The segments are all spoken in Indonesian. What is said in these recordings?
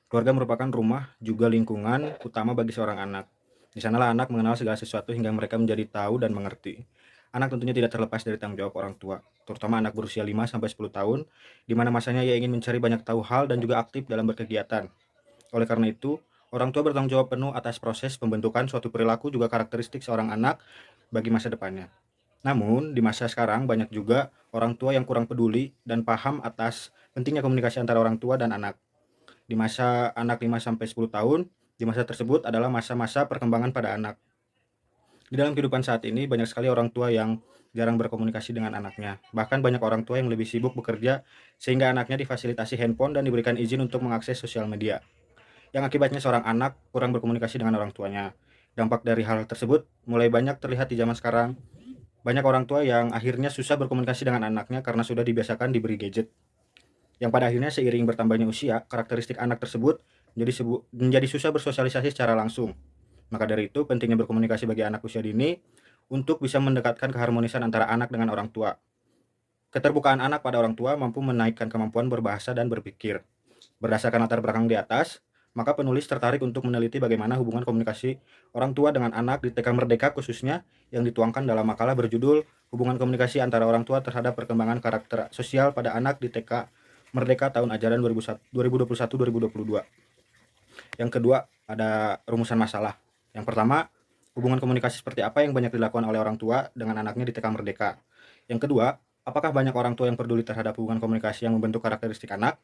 Keluarga merupakan rumah juga lingkungan utama bagi seorang anak. Di sanalah anak mengenal segala sesuatu hingga mereka menjadi tahu dan mengerti. Anak tentunya tidak terlepas dari tanggung jawab orang tua, terutama anak berusia 5 sampai 10 tahun, di mana masanya ia ingin mencari banyak tahu hal dan juga aktif dalam berkegiatan. Oleh karena itu, orang tua bertanggung jawab penuh atas proses pembentukan suatu perilaku juga karakteristik seorang anak bagi masa depannya. Namun, di masa sekarang banyak juga orang tua yang kurang peduli dan paham atas pentingnya komunikasi antara orang tua dan anak. Di masa anak 5 sampai 10 tahun, di masa tersebut adalah masa-masa perkembangan pada anak. Di dalam kehidupan saat ini, banyak sekali orang tua yang jarang berkomunikasi dengan anaknya. Bahkan banyak orang tua yang lebih sibuk bekerja, sehingga anaknya difasilitasi handphone dan diberikan izin untuk mengakses sosial media. Yang akibatnya seorang anak kurang berkomunikasi dengan orang tuanya. Dampak dari hal tersebut mulai banyak terlihat di zaman sekarang. Banyak orang tua yang akhirnya susah berkomunikasi dengan anaknya karena sudah dibiasakan diberi gadget. Yang pada akhirnya seiring bertambahnya usia, karakteristik anak tersebut menjadi susah bersosialisasi secara langsung. Maka dari itu, pentingnya berkomunikasi bagi anak usia dini untuk bisa mendekatkan keharmonisan antara anak dengan orang tua. Keterbukaan anak pada orang tua mampu menaikkan kemampuan berbahasa dan berpikir. Berdasarkan latar belakang di atas, maka penulis tertarik untuk meneliti bagaimana hubungan komunikasi orang tua dengan anak di TK Merdeka khususnya yang dituangkan dalam makalah berjudul Hubungan Komunikasi Antara Orang Tua Terhadap Perkembangan Karakter Sosial pada Anak di TK Merdeka tahun ajaran 2021-2022. Yang kedua, ada rumusan masalah. Yang pertama, hubungan komunikasi seperti apa yang banyak dilakukan oleh orang tua dengan anaknya di TK Merdeka. Yang kedua, apakah banyak orang tua yang peduli terhadap hubungan komunikasi yang membentuk karakteristik anak?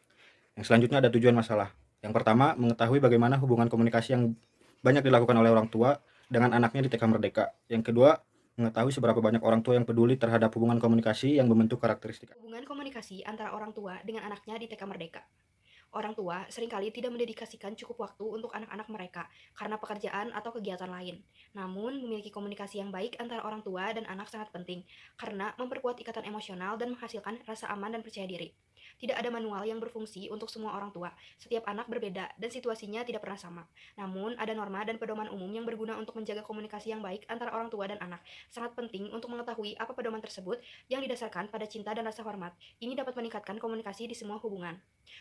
Yang selanjutnya ada tujuan masalah. Yang pertama, mengetahui bagaimana hubungan komunikasi yang banyak dilakukan oleh orang tua dengan anaknya di TK Merdeka. Yang kedua, mengetahui seberapa banyak orang tua yang peduli terhadap hubungan komunikasi yang membentuk karakteristik. Hubungan komunikasi antara orang tua dengan anaknya di TK Merdeka. Orang tua seringkali tidak mendedikasikan cukup waktu untuk anak-anak mereka karena pekerjaan atau kegiatan lain. Namun, memiliki komunikasi yang baik antara orang tua dan anak sangat penting karena memperkuat ikatan emosional dan menghasilkan rasa aman dan percaya diri. Tidak ada manual yang berfungsi untuk semua orang tua. Setiap anak berbeda dan situasinya tidak pernah sama. Namun, ada norma dan pedoman umum yang berguna untuk menjaga komunikasi yang baik antara orang tua dan anak. Sangat penting untuk mengetahui apa pedoman tersebut yang didasarkan pada cinta dan rasa hormat. Ini dapat meningkatkan komunikasi di semua hubungan.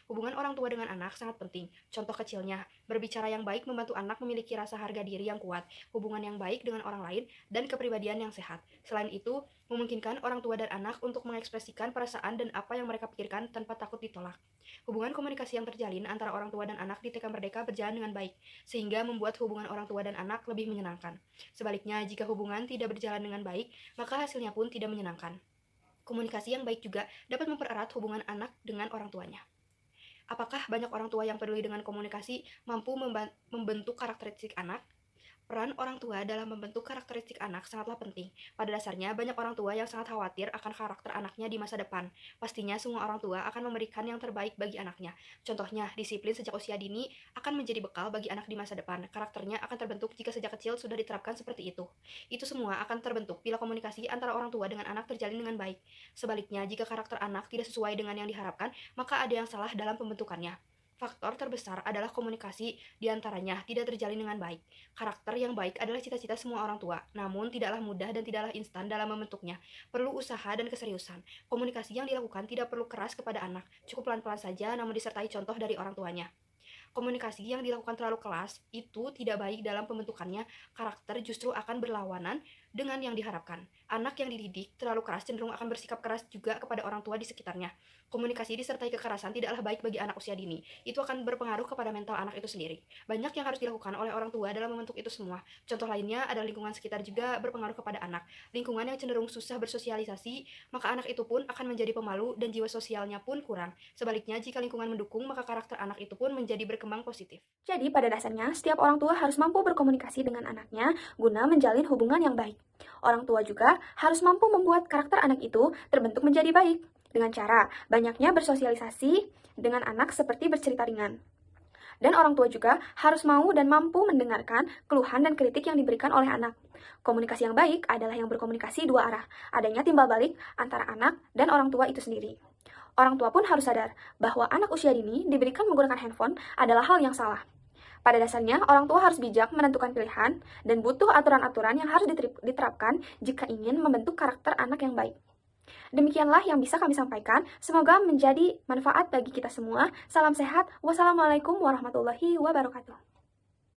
Hubungan orang tua dengan anak sangat penting. Contoh kecilnya, berbicara yang baik membantu anak memiliki rasa harga diri yang kuat, hubungan yang baik dengan orang lain, dan kepribadian yang sehat. Selain itu, memungkinkan orang tua dan anak untuk mengekspresikan perasaan dan apa yang mereka pikirkan tanpa takut ditolak. Hubungan komunikasi yang terjalin antara orang tua dan anak di TK Merdeka berjalan dengan baik, sehingga membuat hubungan orang tua dan anak lebih menyenangkan. Sebaliknya, jika hubungan tidak berjalan dengan baik, maka hasilnya pun tidak menyenangkan. Komunikasi yang baik juga dapat mempererat hubungan anak dengan orang tuanya. Apakah banyak orang tua yang peduli dengan komunikasi mampu membentuk karakteristik anak? Peran orang tua dalam membentuk karakteristik anak sangatlah penting. Pada dasarnya, banyak orang tua yang sangat khawatir akan karakter anaknya di masa depan. Pastinya semua orang tua akan memberikan yang terbaik bagi anaknya. Contohnya, disiplin sejak usia dini akan menjadi bekal bagi anak di masa depan. Karakternya akan terbentuk jika sejak kecil sudah diterapkan seperti itu. Itu semua akan terbentuk bila komunikasi antara orang tua dengan anak terjalin dengan baik. Sebaliknya, jika karakter anak tidak sesuai dengan yang diharapkan, maka ada yang salah dalam pembentukannya. Faktor terbesar adalah komunikasi diantaranya tidak terjalin dengan baik. Karakter yang baik adalah cita-cita semua orang tua, namun tidaklah mudah dan tidaklah instan dalam membentuknya. Perlu usaha dan keseriusan. Komunikasi yang dilakukan tidak perlu keras kepada anak, cukup pelan-pelan saja namun disertai contoh dari orang tuanya. Komunikasi yang dilakukan terlalu keras itu tidak baik dalam pembentukannya, karakter justru akan berlawanan dengan yang diharapkan. Anak yang dididik terlalu keras cenderung akan bersikap keras juga kepada orang tua di sekitarnya. Komunikasi disertai kekerasan tidaklah baik bagi anak usia dini. Itu akan berpengaruh kepada mental anak itu sendiri. Banyak yang harus dilakukan oleh orang tua dalam membentuk itu semua. Contoh lainnya adalah lingkungan sekitar juga berpengaruh kepada anak. Lingkungan yang cenderung susah bersosialisasi, maka anak itu pun akan menjadi pemalu dan jiwa sosialnya pun kurang. Sebaliknya, jika lingkungan mendukung, maka karakter anak itu pun menjadi berkembang positif. Jadi pada dasarnya, setiap orang tua harus mampu berkomunikasi dengan anaknya guna menjalin hubungan yang baik. Orang tua juga harus mampu membuat karakter anak itu terbentuk menjadi baik dengan cara banyaknya bersosialisasi dengan anak seperti bercerita ringan. Dan orang tua juga harus mau dan mampu mendengarkan keluhan dan kritik yang diberikan oleh anak. Komunikasi yang baik adalah yang berkomunikasi dua arah, adanya timbal balik antara anak dan orang tua itu sendiri. Orang tua pun harus sadar bahwa anak usia dini diberikan menggunakan handphone adalah hal yang salah. Pada dasarnya, orang tua harus bijak menentukan pilihan dan butuh aturan-aturan yang harus diterapkan jika ingin membentuk karakter anak yang baik. Demikianlah yang bisa kami sampaikan. Semoga menjadi manfaat bagi kita semua. Salam sehat. Wassalamualaikum warahmatullahi wabarakatuh.